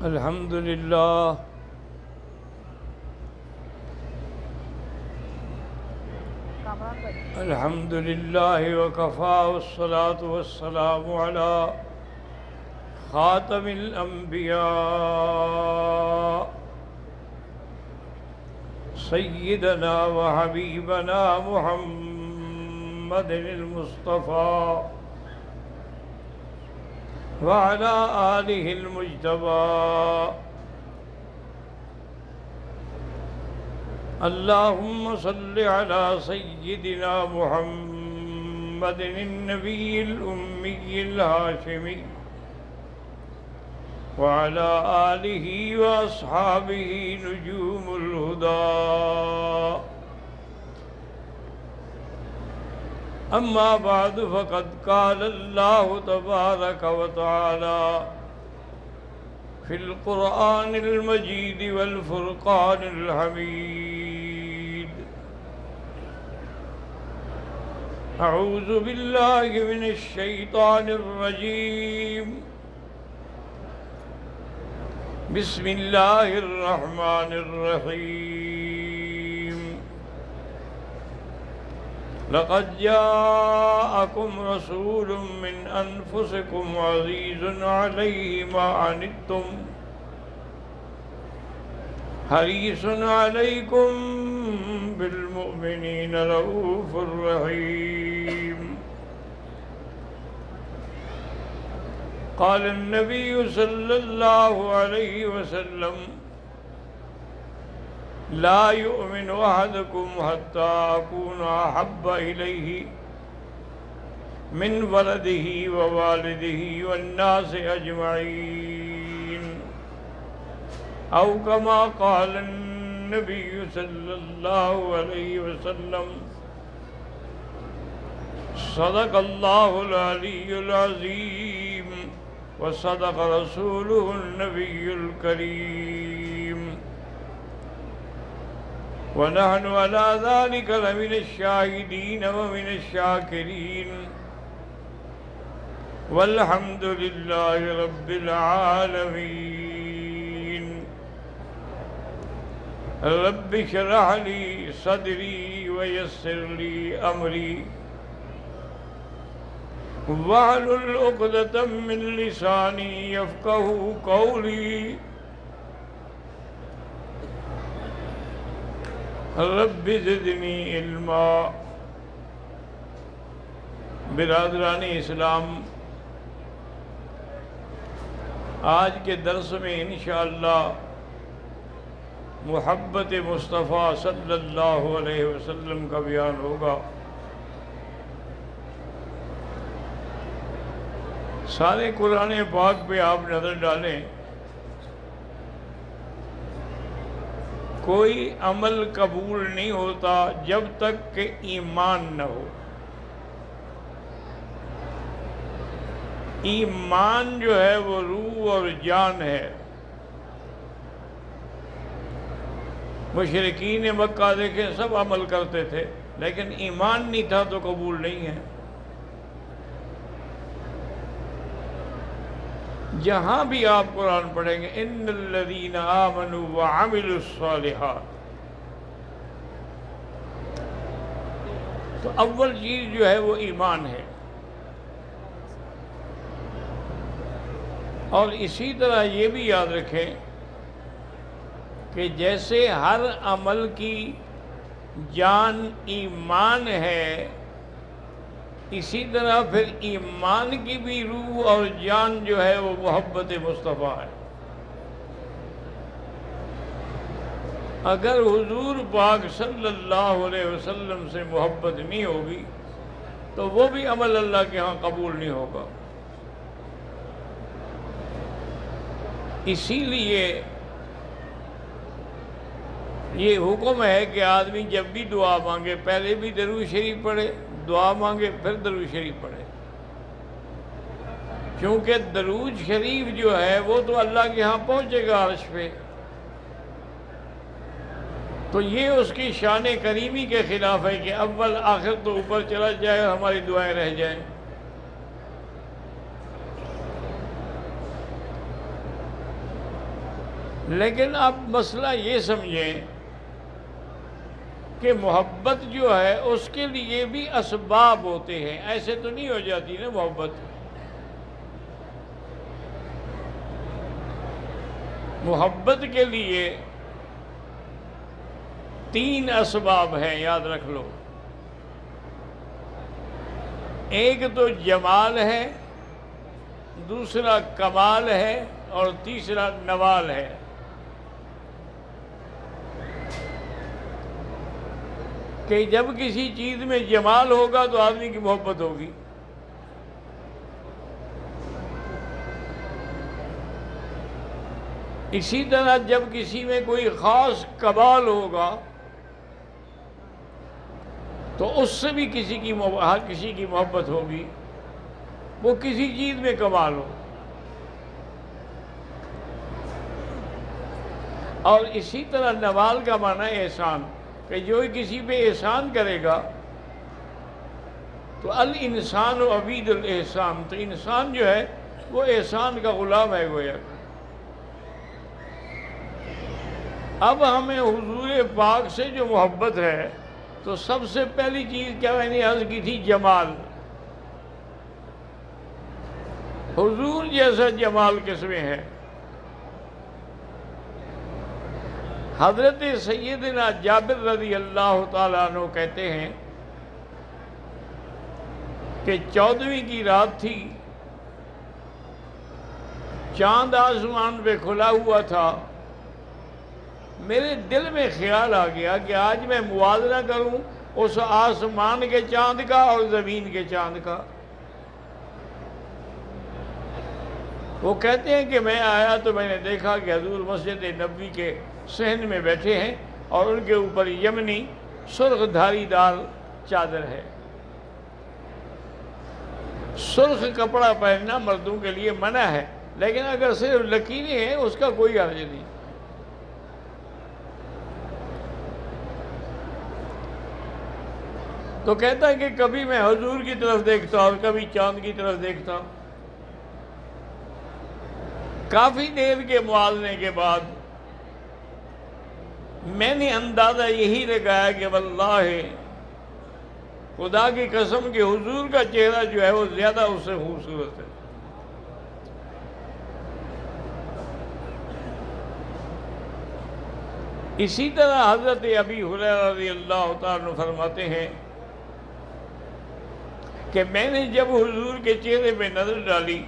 الحمد لله الحمد لله وكفى والصلاة والسلام على خاتم الأنبياء سيدنا وحبيبنا محمد المصطفى وعلى آله المجتبى. اللهم صل على سيدنا محمد النبي الأمي الهاشمي وعلى آله وأصحابه نجوم الهدى. أما بعد فقد قال الله تبارك وتعالى في القرآن المجيد والفرقان الحميد: أعوذ بالله من الشيطان الرجيم. بسم الله الرحمن الرحيم. لقد جاءكم رسول من أنفسكم عزيز عليه ما عنتم حريص عليكم بالمؤمنين رؤوف رحيم. قال النبي صلى الله عليه وسلم: لا يؤمن أحدكم حتى أكون أحب إليه من ولده ووالده والناس أجمعين، أو كما قال النبي صلى الله عليه وسلم. صدق الله العلي العظيم وصدق رسوله النبي الكريم، ونحن على ذلك لمن الشاهدين ومن الشاكرين، والحمد لله رب العالمين. رب اشرح لي صدري ويسر لي أمري واحلل عقدة من لساني يفقهوا قولي. رب زدنی علما. برادران اسلام، آج کے درس میں انشاءاللہ محبت مصطفیٰ صلی اللہ علیہ وسلم کا بیان ہوگا. سارے قرآن پاک پہ آپ نظر ڈالیں، کوئی عمل قبول نہیں ہوتا جب تک کہ ایمان نہ ہو. ایمان جو ہے وہ روح اور جان ہے. مشرکین مکہ دیکھیں سب عمل کرتے تھے، لیکن ایمان نہیں تھا تو قبول نہیں ہے. جہاں بھی آپ قرآن پڑھیں گے ان الذین آمنوا وعملوا الصالحات، تو اول چیز جو ہے وہ ایمان ہے. اور اسی طرح یہ بھی یاد رکھیں کہ جیسے ہر عمل کی جان ایمان ہے، اسی طرح پھر ایمان کی بھی روح اور جان جو ہے وہ محبت مصطفیٰ ہے. اگر حضور پاک صلی اللہ علیہ وسلم سے محبت نہیں ہوگی تو وہ بھی عمل اللہ کے ہاں قبول نہیں ہوگا. اسی لیے یہ حکم ہے کہ آدمی جب بھی دعا مانگے پہلے بھی درود شریف پڑھے، دعا مانگے پھر درود شریف پڑھے، کیونکہ درود شریف جو ہے وہ تو اللہ کے ہاں پہنچے گا عرش پہ. تو یہ اس کی شان کریمی کے خلاف ہے کہ اول آخر تو اوپر چلا جائے اور ہماری دعائیں رہ جائیں. لیکن اب مسئلہ یہ سمجھیں کہ محبت جو ہے اس کے لیے بھی اسباب ہوتے ہیں، ایسے تو نہیں ہو جاتی نا محبت۔ محبت کے لیے 3 اسباب ہیں، یاد رکھ لو۔ ایک تو جمال ہے، دوسرا کمال ہے، اور تیسرا نوال ہے۔ کہ جب کسی چیز میں جمال ہوگا تو آدمی کی محبت ہوگی، اسی طرح جب کسی میں کوئی خاص کمال ہوگا تو اس سے بھی کسی کی محبت ہوگی، وہ کسی چیز میں کمال ہو۔ اور اسی طرح نوال کا معنی ہے احسان، کہ جو کسی پہ احسان کرے گا تو الانسان و عبید الاحسان، تو انسان جو ہے وہ احسان کا غلام ہے گویا۔ اب ہمیں حضور پاک سے جو محبت ہے تو سب سے پہلی چیز کیا میں نے عرض کی تھی، جمال۔ حضور جیسا جمال کس میں ہے؟ حضرت سیدنا جابر رضی اللہ تعالیٰ عنہ کہتے ہیں کہ 14ویں کی رات تھی، چاند آسمان پہ کھلا ہوا تھا، میرے دل میں خیال آ گیا کہ آج میں موازنہ کروں اس آسمان کے چاند کا اور زمین کے چاند کا۔ وہ کہتے ہیں کہ میں آیا تو میں نے دیکھا کہ حضور مسجد نبوی کے صحن میں بیٹھے ہیں اور ان کے اوپر یمنی سرخ دھاری دار چادر ہے۔ سرخ کپڑا پہننا مردوں کے لیے منع ہے، لیکن اگر صرف لکیریں ہیں اس کا کوئی حرج نہیں۔ تو کہتا ہے کہ کبھی میں حضور کی طرف دیکھتا اور کبھی چاند کی طرف دیکھتا۔ کافی دیر کے موازنے کے بعد میں نے اندازہ یہی لگایا کہ واللہ خدا کی قسم کہ حضور کا چہرہ جو ہے وہ زیادہ اس سے خوبصورت ہے۔ اسی طرح حضرت ابی ہریرہ رضی اللہ تعالیٰ عنہ فرماتے ہیں کہ میں نے جب حضور کے چہرے پہ نظر ڈالی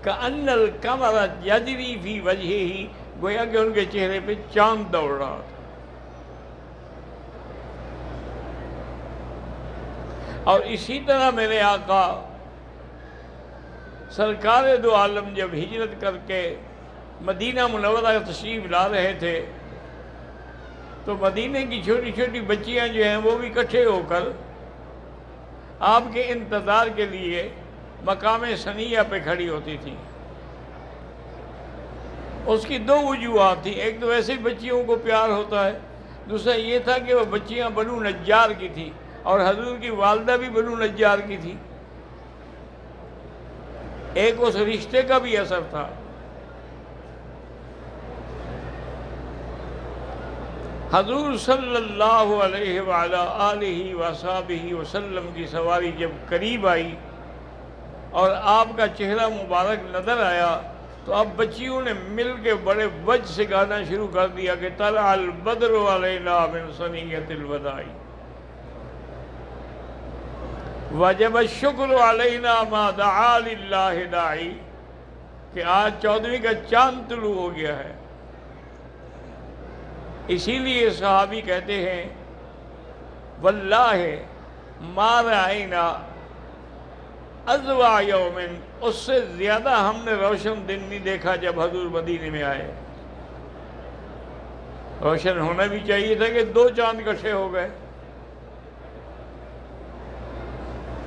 کأن القمر یجری فی وجہہ، گویا کہ ان کے چہرے پہ چاند دوڑ رہا تھا۔ اور اسی طرح میرے آقا سرکار دو عالم جب ہجرت کر کے مدینہ منورہ تشریف لا رہے تھے تو مدینے کی چھوٹی چھوٹی بچیاں جو ہیں وہ بھی اکٹھے ہو کر آپ کے انتظار کے لیے مقام ثنیہ پہ کھڑی ہوتی تھی۔ اس کی 2 وجوہات تھیں، ایک تو ویسے بچیوں کو پیار ہوتا ہے، دوسرا یہ تھا کہ وہ بچیاں بنو نجار کی تھی اور حضور کی والدہ بھی بنو نجار کی تھی۔ ایک اس رشتے کا بھی اثر تھا۔ حضور صلی اللہ علیہ وعلی آلہ وصحبہ وسلم کی سواری جب قریب آئی اور آپ کا چہرہ مبارک نظر آیا تو اب بچیوں نے مل کے بڑے وجہ سے گانا شروع کر دیا کہ طلع البدر علینا من ثنیۃ الوداع وجب الشکر علینا ما دعا للہ داعی، کہ آج 14ویں کا چاند طلوع ہو گیا ہے۔ اسی لیے صحابی کہتے ہیں واللہ ما رأینا اضواء یوم، اس سے زیادہ ہم نے روشن دن نہیں دیکھا جب حضور مدینے میں آئے۔ روشن ہونا بھی چاہیے تھا کہ 2 چاند اکٹھے ہو گئے۔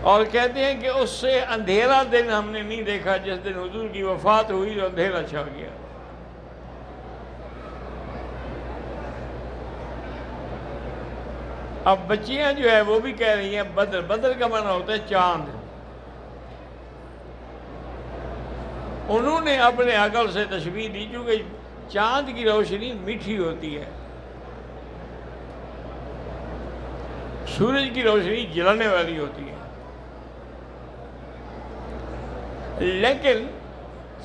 اور کہتے ہیں کہ اس سے اندھیرا دن ہم نے نہیں دیکھا جس دن حضور کی وفات ہوئی تو اندھیرا چھا گیا۔ اب بچیاں جو ہے وہ بھی کہہ رہی ہیں بدر، بدر کا معنی ہوتا ہے چاند۔ انہوں نے اپنے عقل سے تشبیہ دی، چونکہ چاند کی روشنی میٹھی ہوتی ہے، سورج کی روشنی جلانے والی ہوتی ہے، لیکن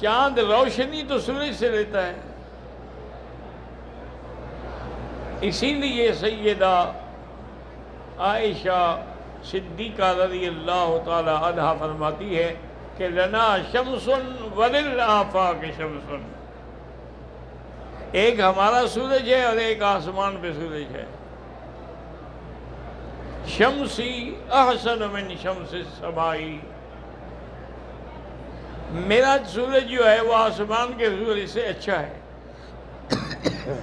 چاند روشنی تو سورج سے لیتا ہے۔ اسی لیے سیدہ عائشہ صدیقہ رضی اللہ تعالی عنہا فرماتی ہے کہ لنا شمس وللآفاق شمس، ایک ہمارا سورج ہے اور ایک آسمان پہ سورج ہے۔ شمسی احسن من شمس السمائی، میرا سورج جو ہے وہ آسمان کے سورج سے اچھا ہے۔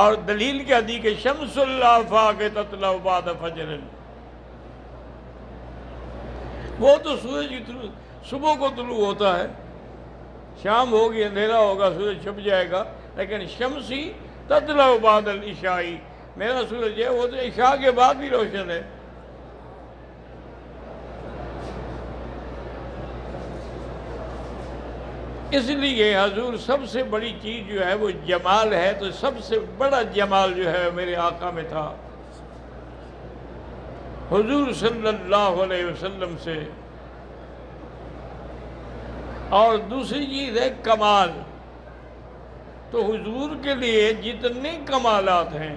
اور دلیل کیا دی کہ شمس الآفاق تطلع بعد فجر، وہ تو سورج صبح کو طلوع ہوتا ہے، شام ہوگی اندھیرا ہوگا سورج چھپ جائے گا، لیکن شمسی تطلع بعد العشاء، میرا سورج ہے وہ تو عشاء کے بعد بھی روشن ہے۔ اس لیے حضور سب سے بڑی چیز جو ہے وہ جمال ہے، تو سب سے بڑا جمال جو ہے میرے آقا میں تھا۔ حضور صلی اللہ علیہ وسلم سے، اور دوسری چیز ہے کمال، تو حضور کے لیے جتنے کمالات ہیں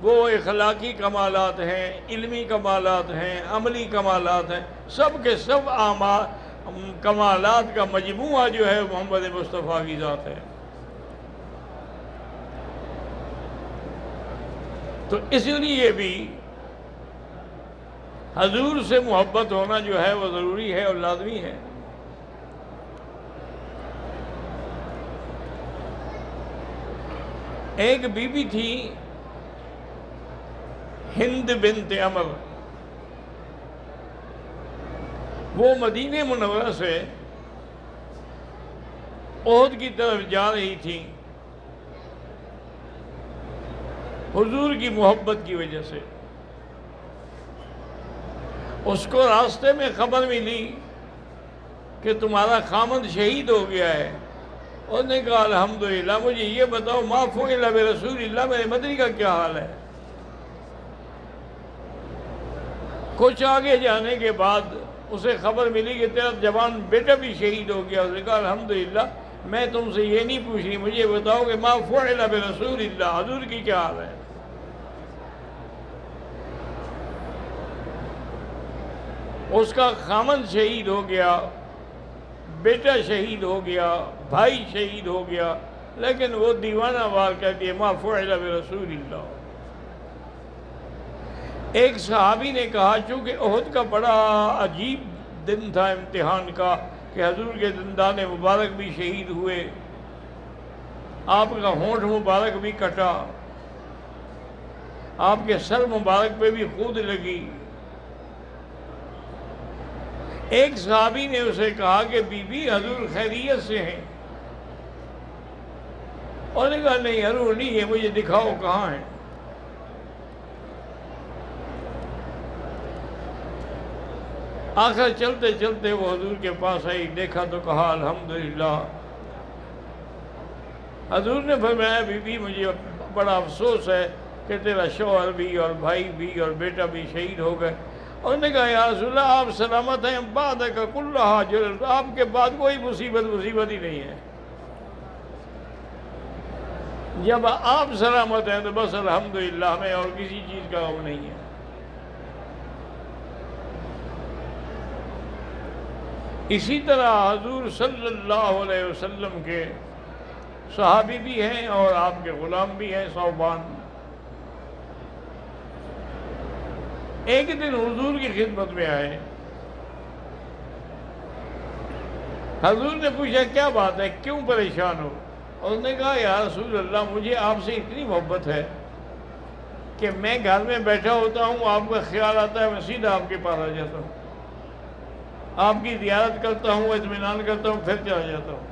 وہ اخلاقی کمالات ہیں، علمی کمالات ہیں، عملی کمالات ہیں، سب کے سب کمالات کا مجموعہ جو ہے محمد مصطفیٰ کی ذات ہے۔ تو اس لیے بھی حضور سے محبت ہونا جو ہے وہ ضروری ہے اور لازمی ہے۔ ایک بی بی تھی ہند بنت عمر، وہ مدینہ منورہ سے احد کی طرف جا رہی تھی حضور کی محبت کی وجہ سے۔ اس کو راستے میں خبر ملی کہ تمہارا خامد شہید ہو گیا ہے۔ اس نے کہا الحمدللہ، مجھے یہ بتاؤ ما فعل برسول اللہ، میرے مدنی کا کیا حال ہے؟ کچھ آگے جانے کے بعد اسے خبر ملی کہ تیرا جوان بیٹا بھی شہید ہو گیا۔ اس نے کہا الحمدللہ، میں تم سے یہ نہیں پوچھ رہی، مجھے بتاؤ کہ ما فعل برسول اللہ، حضور کی کیا حال ہے؟ اس کا خامند شہید ہو گیا، بیٹا شہید ہو گیا، بھائی شہید ہو گیا، لیکن وہ دیوانہ وار کہتی ہے ما فعل برسول اللہ۔ ایک صحابی نے کہا چونکہ احد کا بڑا عجیب دن تھا امتحان کا، کہ حضور کے دندان مبارک بھی شہید ہوئے، آپ کا ہونٹ مبارک بھی کٹا، آپ کے سر مبارک پہ بھی خود لگی۔ ایک صحابی نے اسے کہا کہ بی بی حضور خیریت سے ہیں؟ اور نے کہا نہیں حضور نہیں ہے، مجھے دکھاؤ کہاں ہیں۔ آخر چلتے چلتے وہ حضور کے پاس آئی، دیکھا تو کہا الحمدللہ۔ حضور نے فرمایا بی بی مجھے بڑا افسوس ہے کہ تیرا شوہر بھی اور بھائی بھی اور بیٹا بھی شہید ہو گئے۔ اور نے کہا یا رسول اللہ آپ سلامت ہیں، بعد کا کلھا جرر، آپ کے بعد کوئی مصیبت ہی نہیں ہے۔ جب آپ سلامت ہیں تو بس الحمدللہ، ہمیں اور کسی چیز کا غم نہیں ہے۔ اسی طرح حضور صلی اللہ علیہ وسلم کے صحابی بھی ہیں اور آپ کے غلام بھی ہیں ثوبان۔ ایک دن حضور کی خدمت میں آئے، حضور نے پوچھا کیا بات ہے، کیوں پریشان ہو؟ اور اس نے کہا یا رسول اللہ مجھے آپ سے اتنی محبت ہے کہ میں گھر میں بیٹھا ہوتا ہوں، آپ کا خیال آتا ہے، میں سیدھا آپ کے پاس آ جاتا ہوں، آپ کی زیارت کرتا ہوں، اطمینان کرتا ہوں، پھر چلا جاتا ہوں۔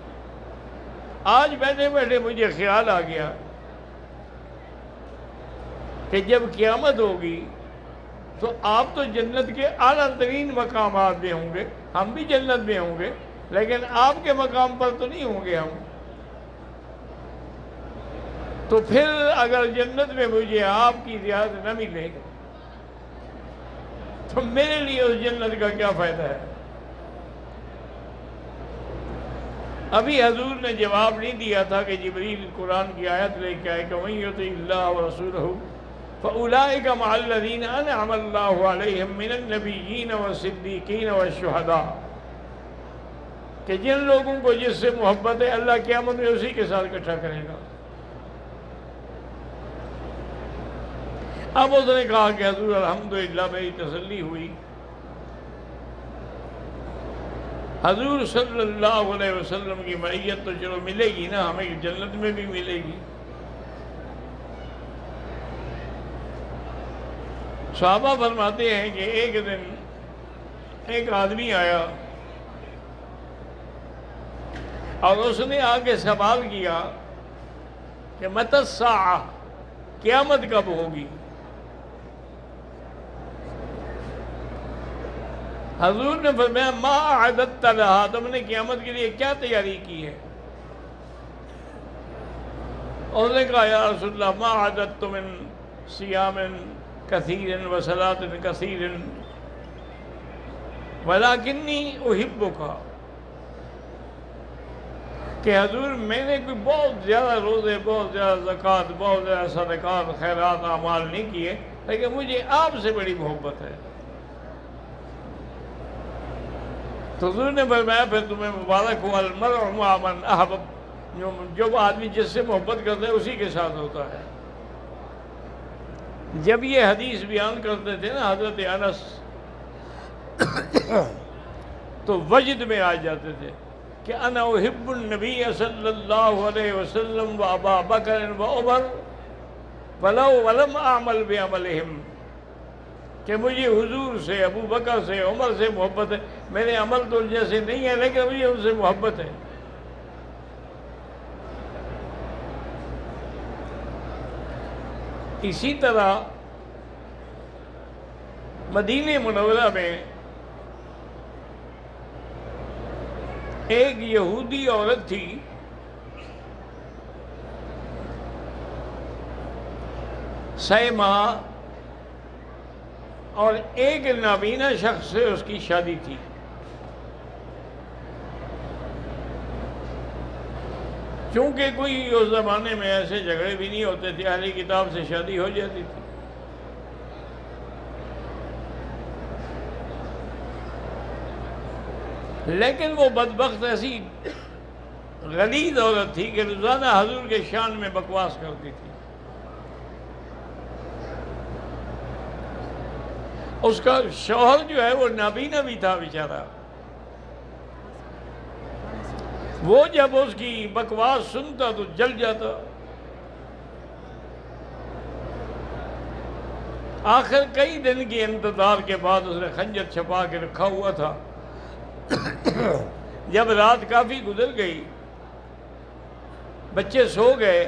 آج بیٹھے بیٹھے مجھے خیال آ گیا کہ جب قیامت ہوگی تو آپ تو جنت کے اعلیٰ ترین مقامات میں ہوں گے، ہم بھی جنت میں ہوں گے، لیکن آپ کے مقام پر تو نہیں ہوں گے ہم. تو پھر اگر جنت میں مجھے آپ کی زیارت نہ ملے تو میرے لیے اس جنت کا کیا فائدہ ہے؟ ابھی حضور نے جواب نہیں دیا تھا کہ جبریل قرآن کی آیت لے کے آئے کہ وَمَن يُطِعِ اللَّهَ وَرَسُولَهُ فَأُولَٰئِكَ مَعَ الَّذِينَ أَنْعَمَ اللَّهُ عَلَيْهِم مِّنَ النَّبِيِّينَ وَالصِّدِّيقِينَ وَالشُّهَدَاءِ، کہ جن لوگوں کو جس سے محبت ہے اللہ قیامت میں اسی کے ساتھ اکٹھا کرے گا. اب اس نے کہا کہ حضور الحمدللہ میری تسلی ہوئی. حضور صلی اللہ علیہ وسلم کی معیت تو چلو ملے گی نا، ہمیں جنت میں بھی ملے گی. صحابہ فرماتے ہیں کہ ایک دن ایک آدمی آیا اور اس نے آ کے سوال کیا کہ متی الساعہ، قیامت کب ہوگی؟ حضور نے فرمایا ما اعددت لہا، تم نے قیامت کے لیے کیا تیاری کی ہے؟ اس نے کہا یا رسول اللہ ما اعددت من صیام کثیر وصلاۃ کثیر ولکنی احبک، کہ حضور میں نے کوئی بہت زیادہ روزے، بہت زیادہ زکوٰۃ، بہت زیادہ صدقات، خیرات، اعمال نہیں کیے، لیکن مجھے آپ سے بڑی محبت ہے. تو حضور نے فرمایا پھر تمہیں مبارک ہو، المرء مع من احبب، جو آدمی جس سے محبت کرتا ہے اسی کے ساتھ ہوتا ہے. جب یہ حدیث بیان کرتے تھے نا حضرت انس تو وجد میں آ جاتے تھے کہ انا احب النبی صلی اللہ علیہ وسلم و ابا بکر و عمر ولو ولم اعمل بعملہم، کہ مجھے حضور سے، ابو بکر سے، عمر سے محبت ہے. میرے عمل تو جیسے نہیں ہے لیکن مجھے ان سے محبت ہے. اسی طرح مدینہ منورہ میں ایک یہودی عورت تھی، سیما، اور ایک نابینا شخص سے اس کی شادی تھی. چونکہ کوئی اس زمانے میں ایسے جھگڑے بھی نہیں ہوتے تھے، اہل کتاب سے شادی ہو جاتی تھی. لیکن وہ بدبخت ایسی غلیظ عورت تھی کہ روزانہ حضور کے شان میں بکواس کرتی تھی. اس کا شوہر جو ہے وہ نابینا بھی تھا بیچارہ. وہ جب اس کی بکواس سنتا تو جل جاتا. آخر کئی دن کے انتظار کے بعد اس نے خنجر چھپا کے رکھا ہوا تھا. جب رات کافی گزر گئی، بچے سو گئے،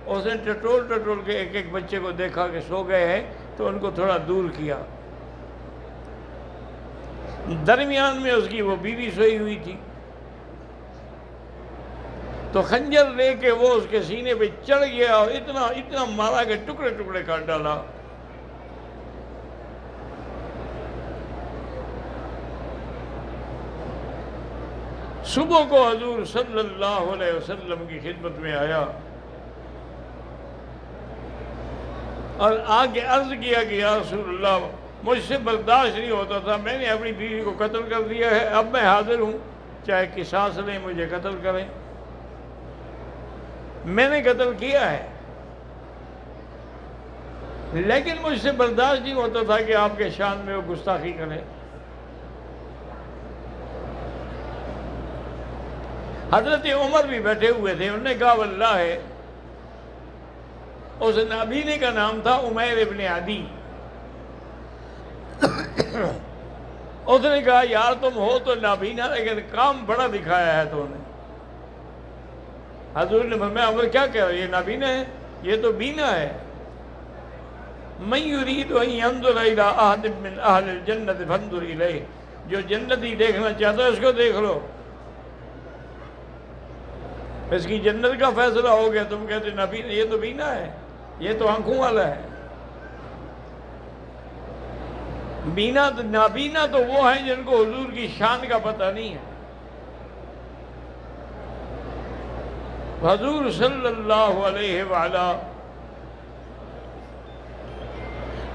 اس نے ٹٹول کے ایک ایک بچے کو دیکھا کہ سو گئے ہیں تو ان کو تھوڑا دور کیا. درمیان میں اس کی وہ بیوی سوئی ہوئی تھی، تو خنجر لے کے وہ اس کے سینے پہ چڑھ گیا اور اتنا مارا کہ ٹکڑے ٹکڑے کر ڈالا. صبح کو حضور صلی اللہ علیہ وسلم کی خدمت میں آیا اور آگے عرض کیا کہ یا رسول اللہ مجھ سے برداشت نہیں ہوتا تھا، میں نے اپنی بیوی کو قتل کر دیا ہے، اب میں حاضر ہوں، چاہے قصاص لیں، مجھے قتل کریں. میں نے قتل کیا ہے لیکن مجھ سے برداشت نہیں ہوتا تھا کہ آپ کے شان میں وہ گستاخی کریں. حضرت عمر بھی بیٹھے ہوئے تھے. انہوں نے کہا واللہ ہے، اس نابینے کا نام تھا عمیر ابن عدی. اس نے کہا یار تم ہو تو نابینا لیکن کام بڑا دکھایا ہے تو نے. حضور نے فرمایا عمر کیا کہہ رہا ہے، یہ نابینا ہے؟ یہ تو بینا ہے. من یرید ان ینظر الی احد من اہل الجنت فانظر الیہ، جو جنتی دیکھنا چاہتا ہے اس کو دیکھ لو. اس کی جنت کا فیصلہ ہو گیا، تم کہتے نبینا، یہ تو بینا ہے، یہ تو آنکھوں والا ہے۔ بینا تو نابینا تو وہ ہیں جن کو حضور کی شان کا پتہ نہیں ہے۔ حضور صلی اللہ علیہ وآلہ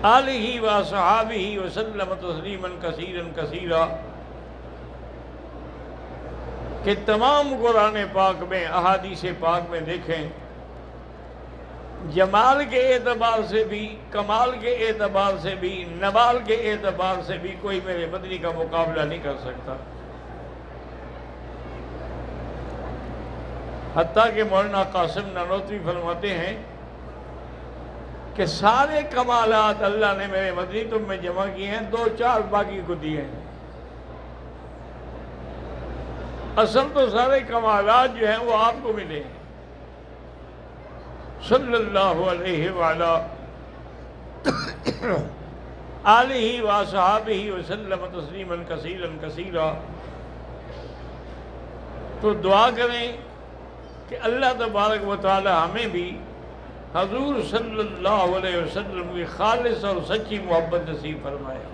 آلہ وصحابہ وسلم تسلیما کثیرا کثیرا کہ تمام قرآن پاک میں، احادیث پاک میں دیکھیں، جمال کے اعتبار سے بھی، کمال کے اعتبار سے بھی، نوال کے اعتبار سے بھی کوئی میرے مدنی کا مقابلہ نہیں کر سکتا۔ حتیٰ کہ مولانا قاسم نانوتوی فرماتے ہیں کہ سارے کمالات اللہ نے میرے مدنی تم میں جمع کیے ہیں، 2-4 باقی کو دیے ہیں۔ اصل تو سارے کمالات جو ہیں وہ آپ کو ملے ہیں۔ صلی اللہ علیہ وآلہ آلہ وصحابہ وسلم تسلیما کثیرا کثیرا۔ تو دعا کریں کہ اللہ تبارک و تعالی ہمیں بھی حضور صلی اللہ علیہ وسلم کی خالص اور سچی محبت نصیب فرمائے۔